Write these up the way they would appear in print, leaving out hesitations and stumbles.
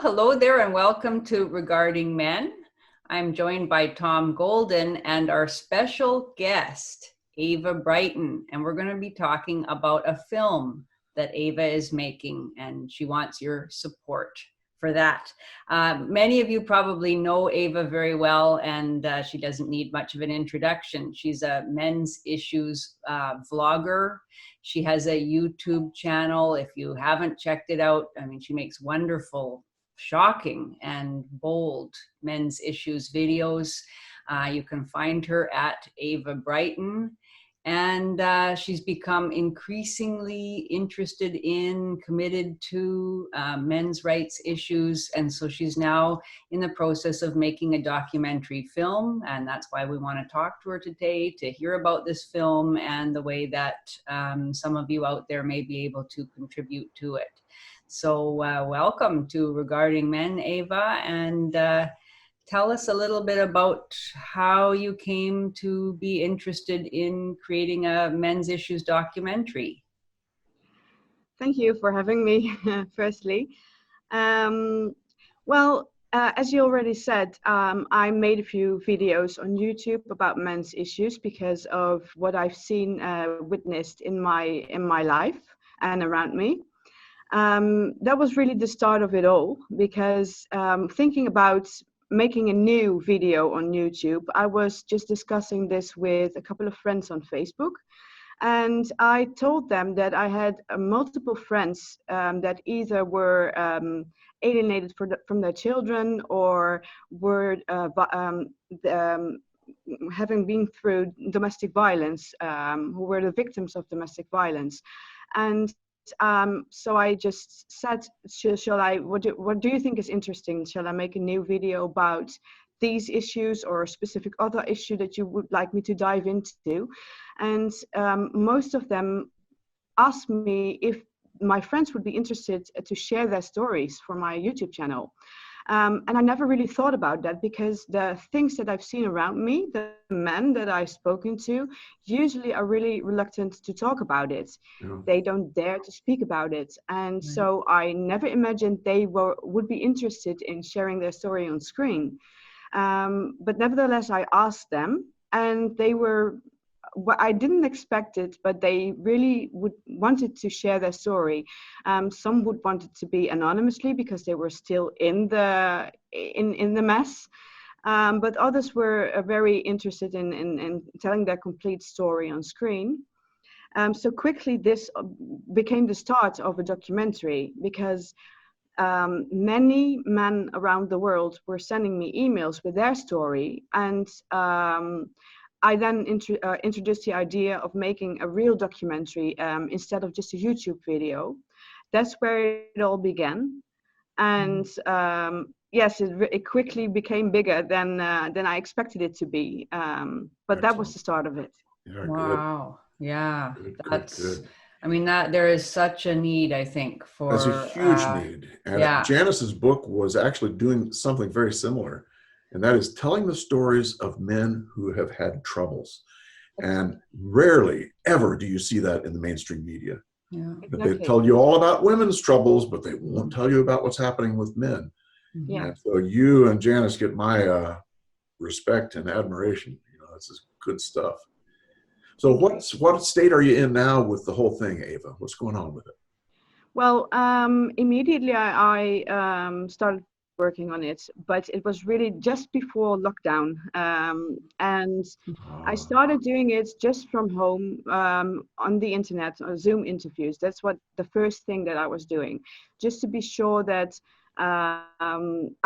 hello there and welcome to Regarding Men. I'm joined by Tom Golden and our special guest, Ava Brighton, and we're going to be talking about a film that Ava is making, and she wants your support for that. Many of you probably know Ava very well, and she doesn't need much of an introduction. She's a men's issues vlogger. She has a YouTube channel. If you haven't checked it out, I mean, she makes wonderful, shocking, and bold men's issues videos. You can find her at Ava Brighton. And she's become increasingly interested in, committed to men's rights issues. And so she's now in the process of making a documentary film. And that's why we want to talk to her today, to hear about this film and the way that some of you out there may be able to contribute to it. So welcome to Regarding Men, Ava. And tell us a little bit about how you came to be interested in creating a men's issues documentary. Thank you for having me, firstly. As you already said, I made a few videos on YouTube about men's issues because of what I've seen, witnessed in my life and around me. That was really the start of it all, because thinking about making a new video on YouTube, I was just discussing this with a couple of friends on Facebook, and I told them that I had multiple friends that either were alienated from their children or were having been through domestic violence, who were the victims of domestic violence. And so I just said, what do you think is interesting? Shall I make a new video about these issues or a specific other issue that you would like me to dive into? And most of them asked me if my friends would be interested to share their stories for my YouTube channel. And I never really thought about that, because the things that I've seen around me, the men that I've spoken to, usually are really reluctant to talk about it. Yeah. They don't dare to speak about it. And so I never imagined they would be interested in sharing their story on screen. But nevertheless, I asked them, and they were, I didn't expect it, but they really wanted to share their story. Some would want it to be anonymously because they were still in the mess. But others were very interested in telling their complete story on screen. So quickly, this became the start of a documentary, because many men around the world were sending me emails with their story, and I then introduced the idea of making a real documentary instead of just a YouTube video. That's where it all began. And yes, it quickly became bigger than I expected it to be. But excellent. That was the start of it. Yeah, wow. Good. Yeah, good. I mean, there is such a need, I think, for... There's a huge need. And yeah. Janice's book was actually doing something very similar. And that is telling the stories of men who have had troubles. And rarely ever do you see that in the mainstream media. Yeah, exactly. They tell you all about women's troubles, but they won't tell you about what's happening with men. Yeah. And so you and Janice get my respect and admiration. You know, this is good stuff. So what state are you in now with the whole thing, Ava? What's going on with it? Well, immediately I started working on it, but it was really just before lockdown, and I started doing it just from home on the internet, or Zoom interviews. That's what the first thing that I was doing, just to be sure that I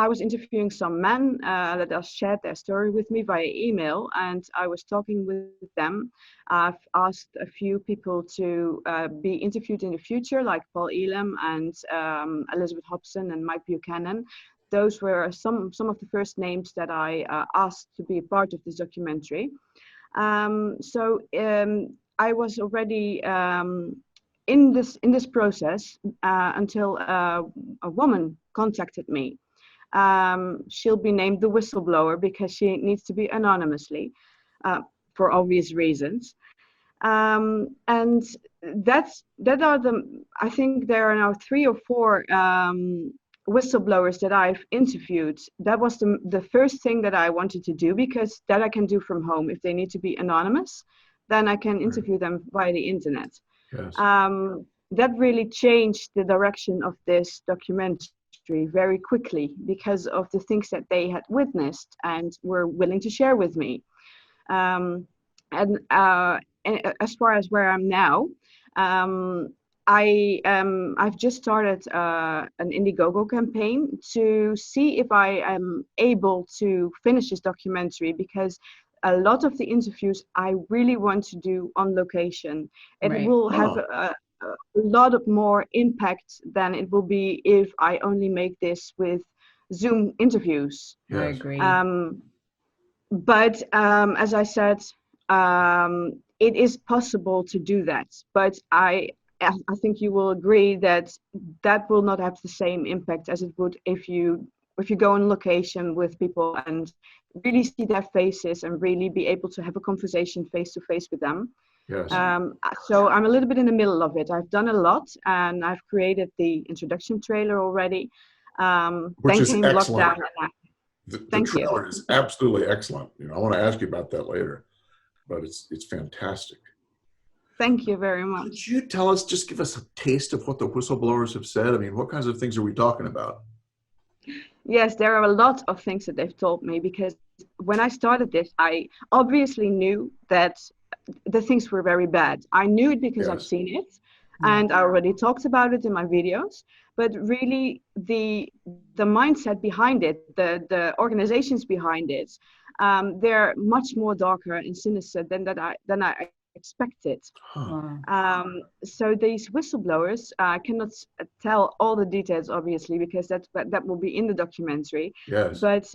was interviewing some men that have shared their story with me via email, and I was talking with them. I've asked a few people to be interviewed in the future, like Paul Elam and Elizabeth Hobson and Mike Buchanan. Those were some of the first names that I asked to be a part of this documentary. So I was already in this process until a woman contacted me. She'll be named the whistleblower because she needs to be anonymously for obvious reasons. And I think there are now 3 or 4 whistleblowers that I've interviewed, that was the first thing that I wanted to do, because that I can do from home. If they need to be anonymous, then I can interview them via the internet. Yes. That really changed the direction of this documentary very quickly, because of the things that they had witnessed and were willing to share with me. And as far as where I'm now, I've just started an Indiegogo campaign to see if I am able to finish this documentary, because a lot of the interviews I really want to do on location. It will have a lot of more impact than it will be if I only make this with Zoom interviews. I agree. But as I said, it is possible to do that. But I think you will agree that that will not have the same impact as it would if you go on location with people and really see their faces and really be able to have a conversation face to face with them. Yes. So I'm a little bit in the middle of it. I've done a lot, and I've created the introduction trailer already. Which is excellent. The trailer is absolutely excellent. I want to ask you about that later, but it's fantastic. Thank you very much. Could you tell us, just give us a taste of what the whistleblowers have said? I mean, what kinds of things are we talking about? Yes, there are a lot of things that they've told me, because when I started this, I obviously knew that the things were very bad. I knew it because I've seen it, and I already talked about it in my videos. But really, the mindset behind it, the organizations behind it, they're much more darker and sinister than I expected. So these whistleblowers, I cannot tell all the details, obviously, because that will be in the documentary. Yes. But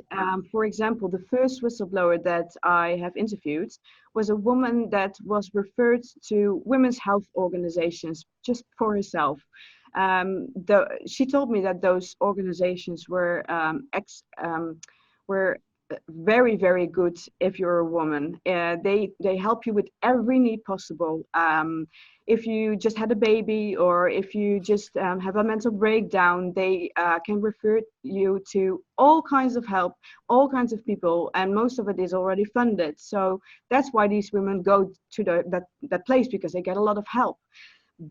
for example, the first whistleblower that I have interviewed was a woman that was referred to women's health organizations just for herself. She told me that those organizations were very, very good if you're a woman. They help you with every need possible. If you just had a baby, or if you just have a mental breakdown, they can refer you to all kinds of help, all kinds of people, and most of it is already funded. So that's why these women go to that place, because they get a lot of help.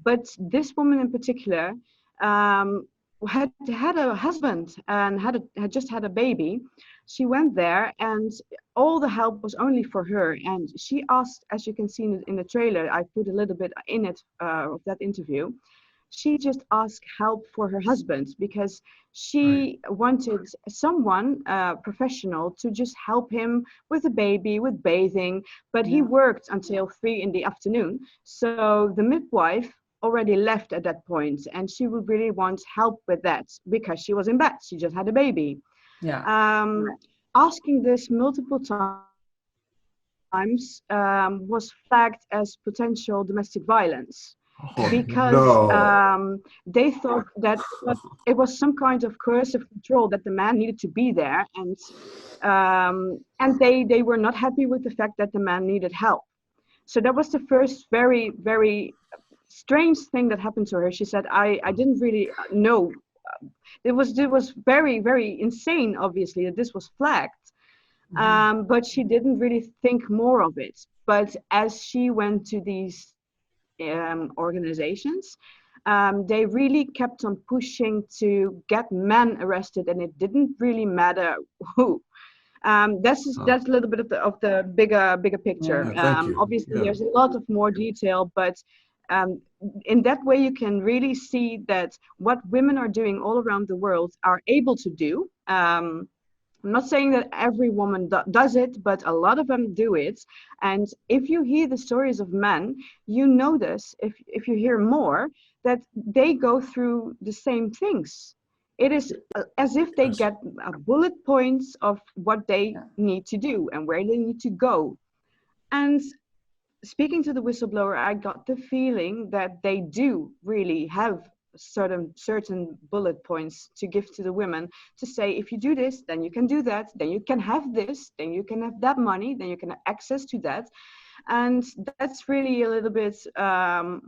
But this woman in particular had a husband and had just had a baby. She went there, and all the help was only for her. And she asked, as you can see in the trailer, I put a little bit in it of that interview. She just asked help for her husband, because she wanted someone professional to just help him with the baby, with bathing. But he worked until 3 p.m. So the midwife already left at that point, and she would really want help with that, because she was in bed. She just had a baby. Asking this multiple times was flagged as potential domestic violence, because they thought that it was some kind of coercive control, that the man needed to be there, and they were not happy with the fact that the man needed help. So that was the first very, very strange thing that happened to her. She said, I didn't really know. It was very, very insane, obviously, that this was flagged. But she didn't really think more of it. But as she went to these organizations, they really kept on pushing to get men arrested, and it didn't really matter who. That's a little bit of the bigger picture. Obviously, there's a lot of more detail, but in that way, you can really see that what women are doing all around the world are able to do. I'm not saying that every woman does it, but a lot of them do it. And if you hear the stories of men, you notice, if you hear more, that they go through the same things. It is as if they get bullet points of what they need to do and where they need to go. And speaking to the whistleblower, I got the feeling that they do really have certain bullet points to give to the women, to say, if you do this, then you can do that, then you can have this, then you can have that money, then you can have access to that. And that's really a little bit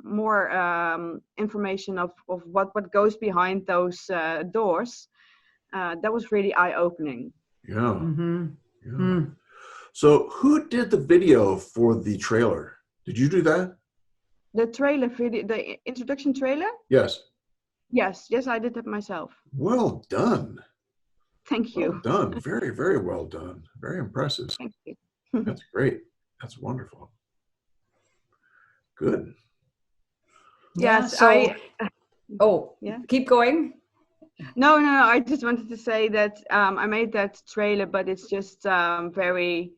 more information of what goes behind those doors. that was really eye-opening. Yeah. Mm-hmm. Yeah. Mm. So who did the video for the trailer? Did you do that? The trailer video, the introduction trailer? Yes. Yes, I did that myself. Well done. Thank Well you. done. Very, very well done. Very impressive. Thank you. That's great. That's wonderful. Good. Yeah, Yes, so, yeah. keep going. No. I just wanted to say that I made that trailer, but it's just very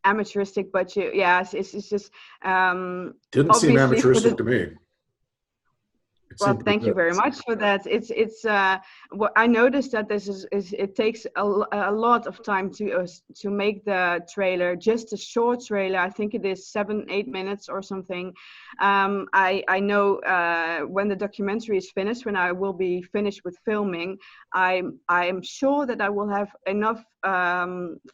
amateuristic. But it's just Didn't seem obviously for the. amateuristic to me. Well, thank you very much for that. It's what I noticed that this is it takes a lot of time to make the trailer, just a short trailer. I think it is 7-8 minutes or something. I know when the documentary is finished, when I will be finished with filming, I'm sure that I will have enough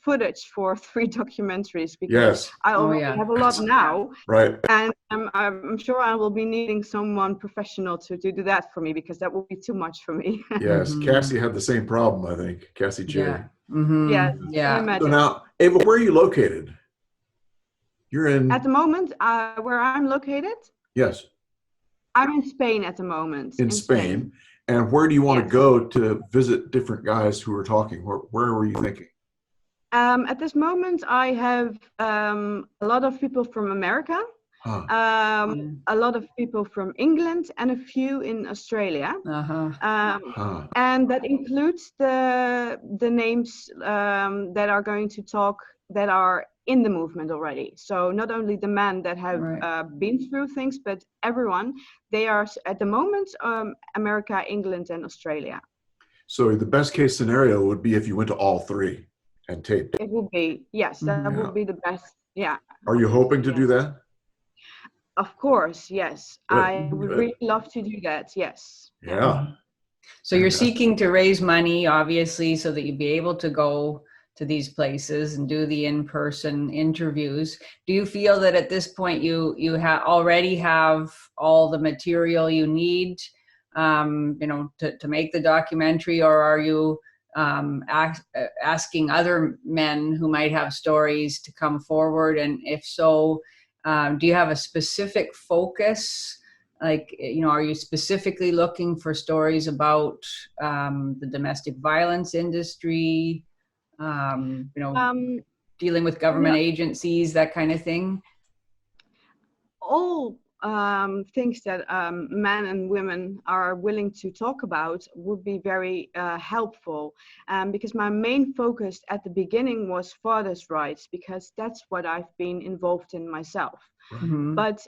footage for 3 documentaries, because I already have a lot now. Right. And I'm sure I will be needing someone professional to do that for me, because that will be too much for me. Yes, Cassie had the same problem, I think. Cassie J. Yeah. Mm-hmm. Yeah. Yeah. So now, Ava, where are you located? You're in. At the moment, where I'm located? Yes. I'm in Spain at the moment. In Spain. And where do you want to go to visit different guys who are talking? Where were you thinking? At this moment, I have a lot of people from America. A lot of people from England, and a few in Australia. And that includes the names that are going to talk, that are in the movement already. So not only the men that have been through things, but everyone. They are at the moment America, England, and Australia. So the best case scenario would be if you went to all 3 and taped. It would be, yes, that would be the best. Yeah. Are you hoping to do that? Of course, yes. Good. I would really love to do that, yes. Yeah. So you're seeking to raise money, obviously, so that you'd be able to go to these places and do the in-person interviews. Do you feel that at this point you already have all the material you need, to make the documentary, or are you asking other men who might have stories to come forward? And if so, do you have a specific focus? Like, are you specifically looking for stories about the domestic violence industry, dealing with government agencies, that kind of thing? All things that men and women are willing to talk about would be very helpful, because my main focus at the beginning was fathers' rights, because that's what I've been involved in myself. Mm-hmm. But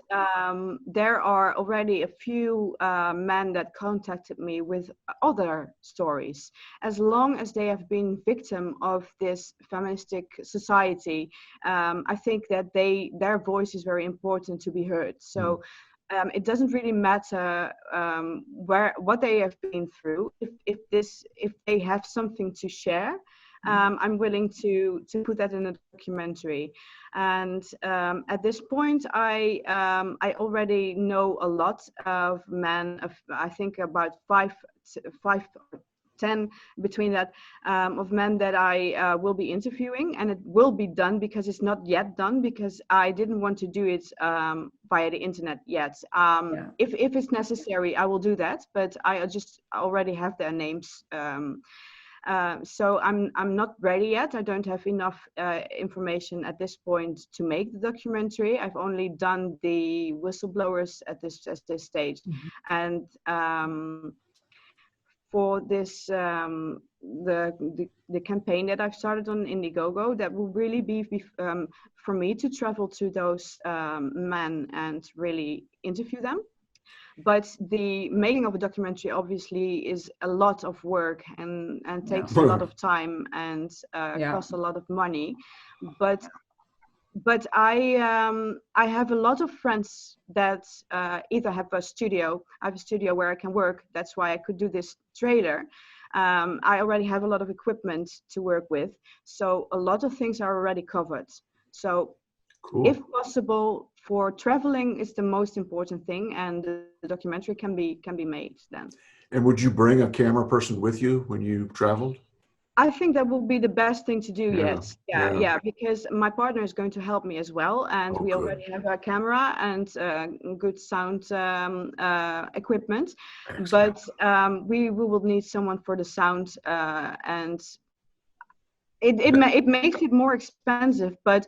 there are already a few men that contacted me with other stories. As long as they have been victim of this feministic society, I think that their voice is very important to be heard. So it doesn't really matter what they have been through. If they have something to share, I'm willing to put that in a documentary. And at this point, I already know a lot of men. I think about 5 or 10 between that, of men that I will be interviewing, and it will be done, because it's not yet done, because I didn't want to do it via the internet yet. If it's necessary, I will do that, but I just already have their names. So I'm not ready yet. I don't have enough information at this point to make the documentary. I've only done the whistleblowers at this stage. And for this, the campaign that I've started on Indiegogo, that will really be for me to travel to those men and really interview them. But the making of a documentary obviously is a lot of work and takes a lot of time and costs a lot of money. But I have a lot of friends that either have a studio. I have a studio where I can work. That's why I could do this trailer. I already have a lot of equipment to work with. So a lot of things are already covered. So if possible, for traveling is the most important thing, and the documentary can be made then. And would you bring a camera person with you when you traveled? I think that will be the best thing to do. Yeah, Yes. Yeah, because my partner is going to help me as well, and Oh, we good. already have a camera and good sound equipment. Excellent. But we will need someone for the sound, and it makes it more expensive. But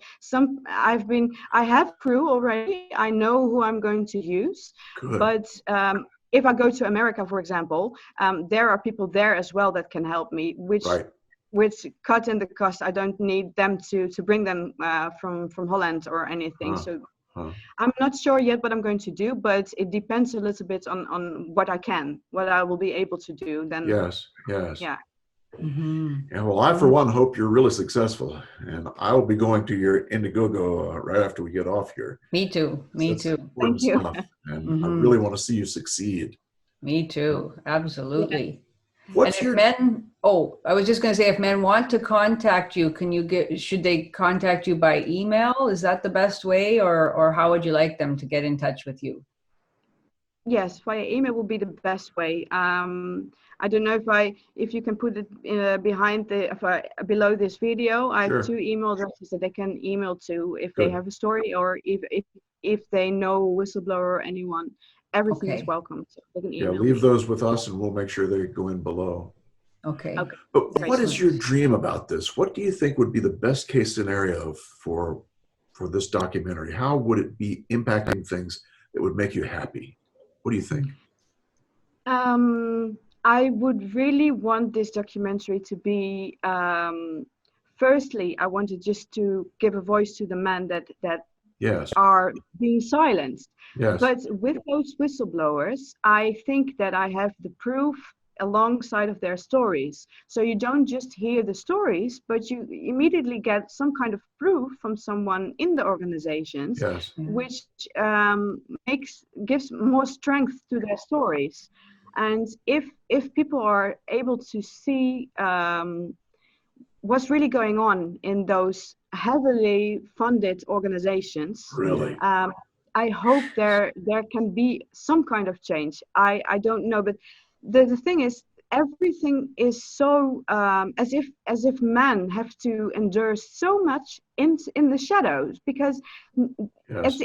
I have crew already. I know who I'm going to use, Good. but if I go to America, for example, there are people there as well that can help me, Right. which cut in the cost. I don't need them to bring them from Holland or anything. Huh. So Huh. I'm not sure yet what I'm going to do, but it depends a little bit on what I will be able to do. Then Yes. yeah. Yeah, well, I, for one, hope you're really successful. And I will be going to your Indiegogo right after we get off here. Me too. Me That's too. important Thank you. stuff. And I really want to see you succeed. Me too. Absolutely. And What's if your, men, I was just going to say, if men want to contact you, should they contact you by email? Is that the best way, or how would you like them to get in touch with you? Yes, via email will be the best way. I don't know if you can put it below this video. I have Sure. 2 email addresses that they can email to if they Good. have a story, or if they know a whistleblower or anyone. Everything is Okay. welcome. So they can Yeah, email leave me. those with us and we'll make sure they go in below. Okay. Okay. But Great. what is your Excellent. dream about this? What do you think would be the best case scenario for this documentary? How would it be impacting things that would make you happy? What do you think? I would really want this documentary to be. Firstly, I wanted just to give a voice to the men that Yes. are being silenced. Yes. But with those whistleblowers, I think that I have the proof alongside of their stories. So you don't just hear the stories, but you immediately get some kind of proof from someone in the organizations, Yes. which gives more strength to their stories. And if people are able to see what's really going on in those heavily funded organizations, Really? I hope there can be some kind of change. I don't know, but the thing is, everything is so as if men have to endure so much in the shadows, because Yes.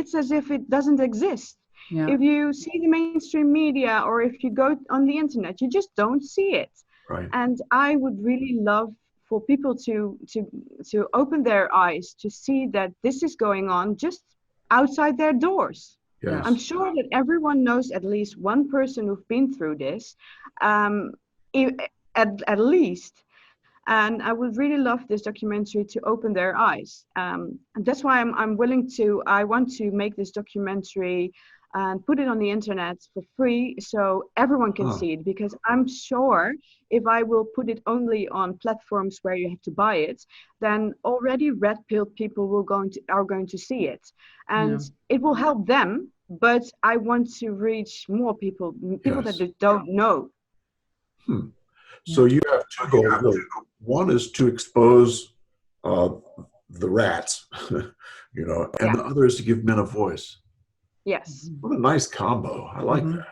it's as if it doesn't exist. Yeah. If you see the mainstream media or if you go on the internet, you just don't see it. Right. And I would really love for people to open their eyes to see that this is going on just outside their doors. Yes. I'm sure that everyone knows at least one person who's been through this, at least. And I would really love this documentary to open their eyes. And that's why I want to make this documentary and put it on the internet for free so everyone can see it, because I'm sure if I will put it only on platforms where you have to buy it, then already red-pilled people are going to see it, and it will help them. But I want to reach more people that don't know. So you have 2 goals. Really. One is to expose the rats, and the other is to give men a voice. Yes. What a nice combo. I like that.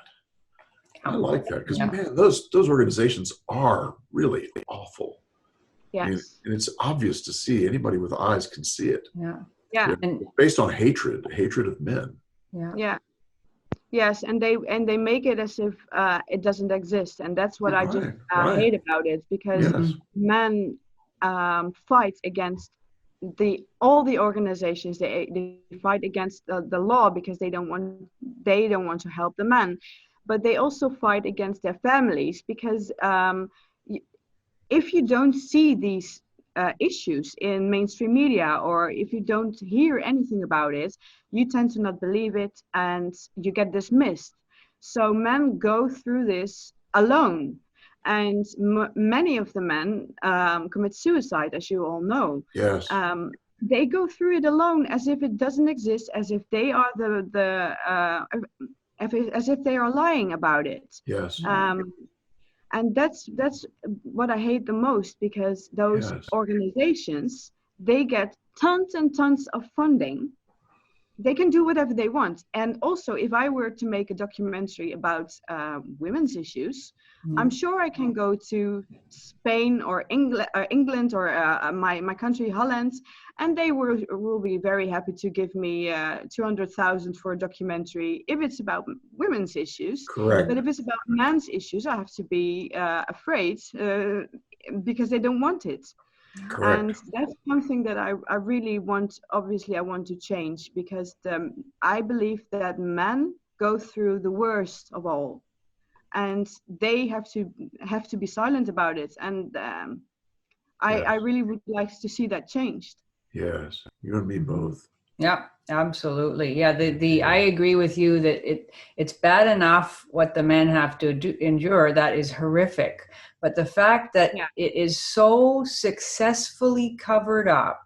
I like that because, man, those organizations are really awful. Yes. I mean, and it's obvious to see. Anybody with eyes can see it. Yeah. And based on hatred of men. Yeah. Yes, and they make it as if it doesn't exist, and that's what I just hate about it, because men fight against all the organizations. They fight against the law because they don't want to help the men, but they also fight against their families, because if you don't see these issues in mainstream media, or if you don't hear anything about it, you tend to not believe it and you get dismissed. So men go through this alone, and many of the men commit suicide, as you all know. Yes. They go through it alone, as if it doesn't exist, as if they are as if they are lying about it. Yes. And that's what I hate the most, because those organizations, they get tons and tons of funding, they can do whatever they want. And also, if I were to make a documentary about women's issues, I'm sure I can go to Spain or England or my country, Holland, and they will be very happy to give me 200,000 for a documentary if it's about women's issues. Correct. But if it's about men's issues, I have to be afraid because they don't want it. Correct. And that's something that I really want, obviously I want to change, because I believe that men go through the worst of all, and they have to be silent about it. And I really would like to see that changed. Yes, you and me both. Yeah, absolutely. Yeah, I agree with you that it's bad enough what the men have to endure. That is horrific. But the fact that it is so successfully covered up,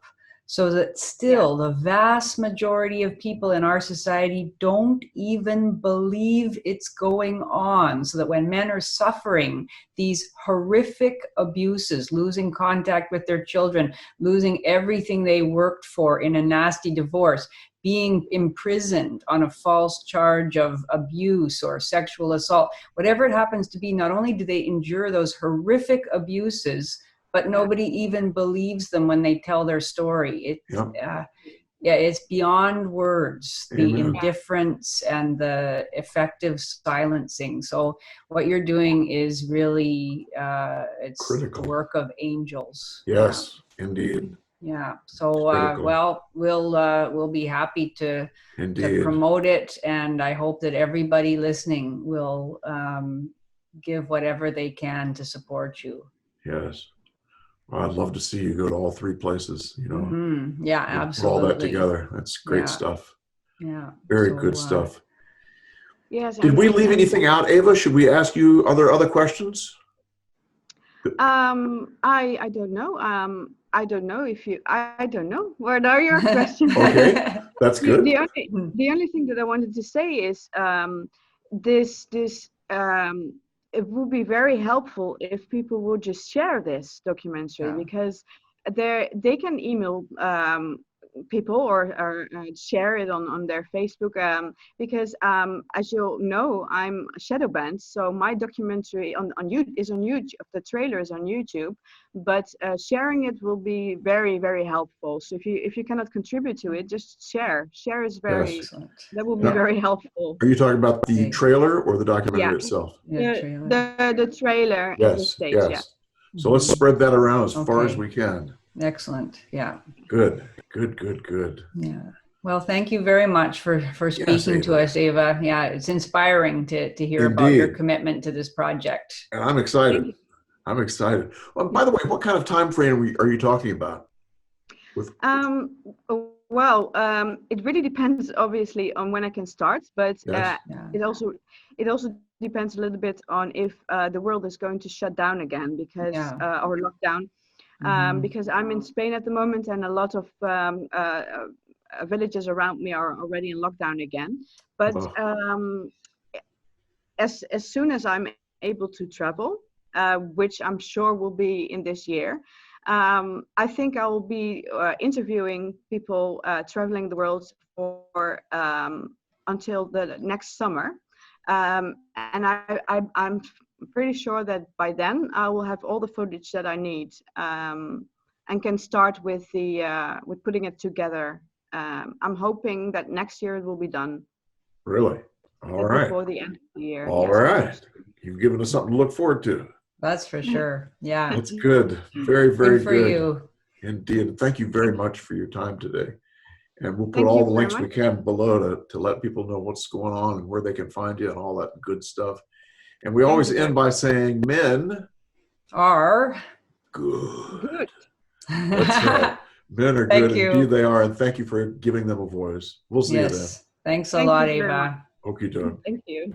so that still the vast majority of people in our society don't even believe it's going on. So that when men are suffering these horrific abuses, losing contact with their children, losing everything they worked for in a nasty divorce, being imprisoned on a false charge of abuse or sexual assault, whatever it happens to be, not only do they endure those horrific abuses, but nobody even believes them when they tell their story. It's beyond words, the indifference and the effective silencing. So what you're doing is really, it's critical. The work of angels. Yes, indeed. Yeah. So, well, we'll be happy to promote it. And I hope that everybody listening will give whatever they can to support you. Yes. Well, I'd love to see you go to all three places, you know. Yeah, absolutely. Put all that together. That's great stuff. Yeah. Very good stuff. Yes. Did we leave anything out, Ava? Should we ask you, are there other questions? I don't know. I don't know if you, I don't know. What are your questions? Okay, that's good. The only thing that I wanted to say is it would be very helpful if people would just share this documentary, because they can email people or share it on their Facebook, because as you'll know, I'm shadow banned, so my documentary on YouTube is on YouTube. The trailer is on YouTube, but sharing it will be very, very helpful. So if you cannot contribute to it, just share is very that will be very helpful. Are you talking about the trailer or the documentary itself? The trailer. Yes. So let's spread that around as far as we can. Excellent. Yeah. Good. Yeah. Well, thank you very much for speaking to us, Ava. Yeah, it's inspiring to hear about your commitment to this project. And I'm excited. Well, by the way, what kind of time frame are you talking about? Well, it really depends, obviously, on when I can start, but it also depends a little bit on if the world is going to shut down again, because or lockdown. Because I'm in Spain at the moment, and a lot of villages around me are already in lockdown again. But as soon as I'm able to travel, which I'm sure will be in this year, I think I will be interviewing people traveling the world for until the next summer, and I'm pretty sure that by then I will have all the footage that I need, and can start with with putting it together. I'm hoping that next year it will be done. Really? All right. Before the end of the year. All right. You've given us something to look forward to. That's for sure. Yeah. That's good. Very, very good. For you. Indeed. Thank you very much for your time today. And we'll put all the links we can below to let people know what's going on and where they can find you and all that good stuff. And we always end by saying, men are good. That's right. Men are good. Indeed they are. And thank you for giving them a voice. We'll see you then. Thanks a lot, Ava. Okie doke. Thank you.